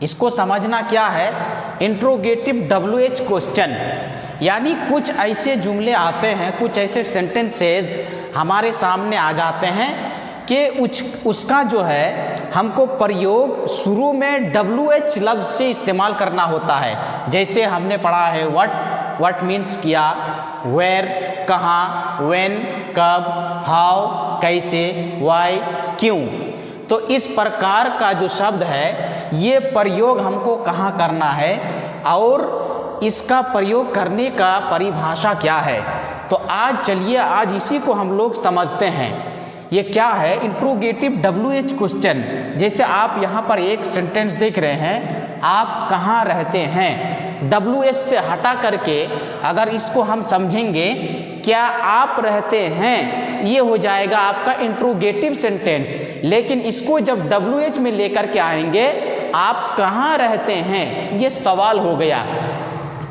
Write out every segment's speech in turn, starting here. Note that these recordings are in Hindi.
इसको समझना क्या है, इंट्रोगेटिव WH क्वेश्चन, यानी कुछ ऐसे जुमले आते हैं, कुछ ऐसे सेंटेंसेस हमारे सामने आ जाते हैं कि उसका जो है हमको प्रयोग शुरू में WH लफ्ज़ से इस्तेमाल करना होता है। जैसे हमने पढ़ा है व्हाट मीन्स क्या, वेयर कहाँ, व्हेन कब, हाउ कैसे, व्हाई क्यों। तो इस प्रकार का जो शब्द है ये प्रयोग हमको कहाँ करना है और इसका प्रयोग करने का परिभाषा क्या है। तो आज चलिए आज इसी को हम लोग समझते हैं। ये क्या है, इंट्रोगेटिव WH क्वेश्चन। जैसे आप यहाँ पर एक सेंटेंस देख रहे हैं, आप कहाँ रहते हैं, WH से हटा करके अगर इसको हम समझेंगे क्या आप रहते हैं, ये हो जाएगा आपका इंट्रोगेटिव सेंटेंस। लेकिन इसको जब WH में लेकर के आएंगे, आप कहाँ रहते हैं, ये सवाल हो गया।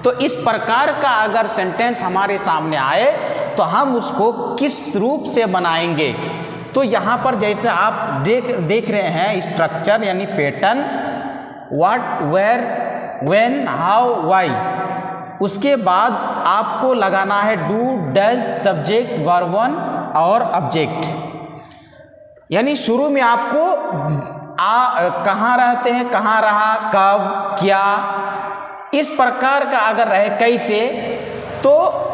तो इस प्रकार का अगर सेंटेंस हमारे सामने आए तो हम उसको किस रूप से बनाएंगे। तो यहाँ पर जैसे आप देख रहे हैं स्ट्रक्चर यानी pattern, what, where, when, how, why. उसके बाद आपको लगाना है do, does, subject, verb one और ऑब्जेक्ट। यानी शुरू में आपको कहाँ रहते हैं, कहाँ रहा, कब, क्या, इस प्रकार का अगर रहे, कैसे, तो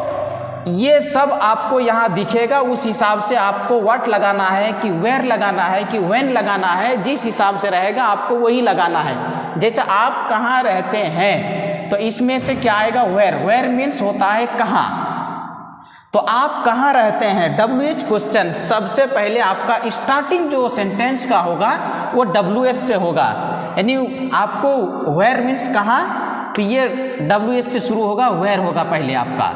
ये सब आपको यहाँ दिखेगा। उस हिसाब से आपको व्हाट लगाना है कि वेयर लगाना है कि व्हेन लगाना है, जिस हिसाब से रहेगा आपको वही लगाना है। जैसे आप कहाँ रहते हैं तो इसमें से क्या आएगा, वेयर। वेयर मीन्स होता है कहाँ। तो आप कहाँ रहते हैं, WH क्वेश्चन। सबसे पहले आपका स्टार्टिंग जो सेंटेंस का होगा वो WH से होगा, यानी आपको वेयर मीन्स कहाँ, तो ये WH से शुरू होगा, वेयर होगा पहले आपका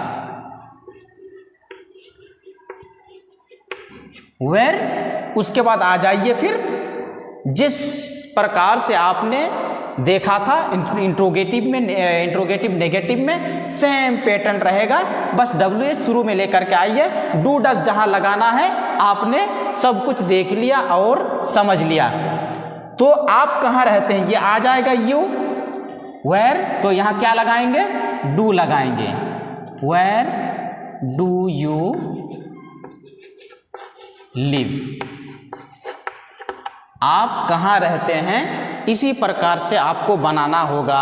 वेयर। उसके बाद आ जाइए फिर जिस प्रकार से आपने देखा था इंट्रोगेटिव नेगेटिव में सेम पैटर्न रहेगा, बस WH शुरू में लेकर के आइए। डू डज जहां लगाना है आपने सब कुछ देख लिया और समझ लिया। तो आप कहाँ रहते हैं, ये आ जाएगा यू। वेयर, तो यहाँ क्या लगाएंगे, डू लगाएंगे। वेयर डू यू लिव, आप कहाँ रहते हैं, इसी प्रकार से आपको बनाना होगा।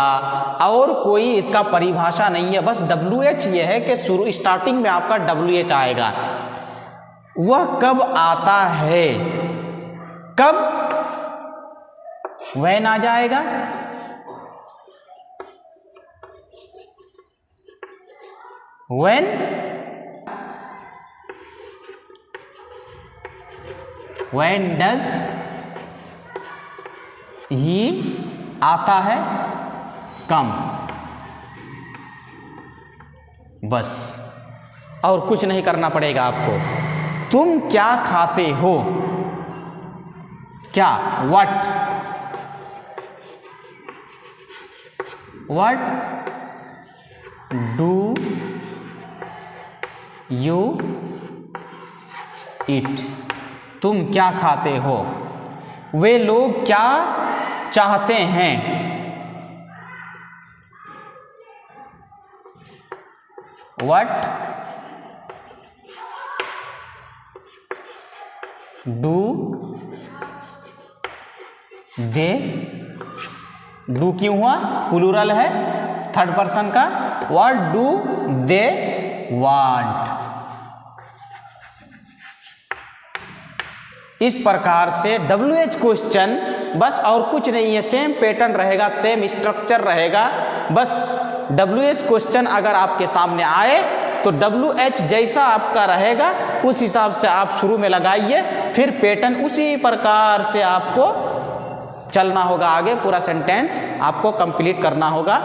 और कोई इसका परिभाषा नहीं है, बस WH ये है कि शुरू स्टार्टिंग में आपका WH आएगा। वह कब आता है, कब, व्हेन आ जाएगा। व्हेन, व्हेन डज ही आता है, कम, बस और कुछ नहीं करना पड़ेगा आपको। तुम क्या खाते हो, क्या, व्हाट डू यू ईट, तुम क्या खाते हो। वे लोग क्या चाहते हैं, व्हाट डू दे, डू क्यों हुआ, प्लूरल है, थर्ड पर्सन का। What do they want. इस प्रकार से WH क्वेश्चन, बस और कुछ नहीं है, सेम पैटर्न रहेगा, सेम स्ट्रक्चर रहेगा। बस WH क्वेश्चन अगर आपके सामने आए तो WH जैसा आपका रहेगा उस हिसाब से आप शुरू में लगाइए, फिर पैटर्न उसी प्रकार से आपको चलना होगा, आगे पूरा सेंटेंस आपको कंप्लीट करना होगा।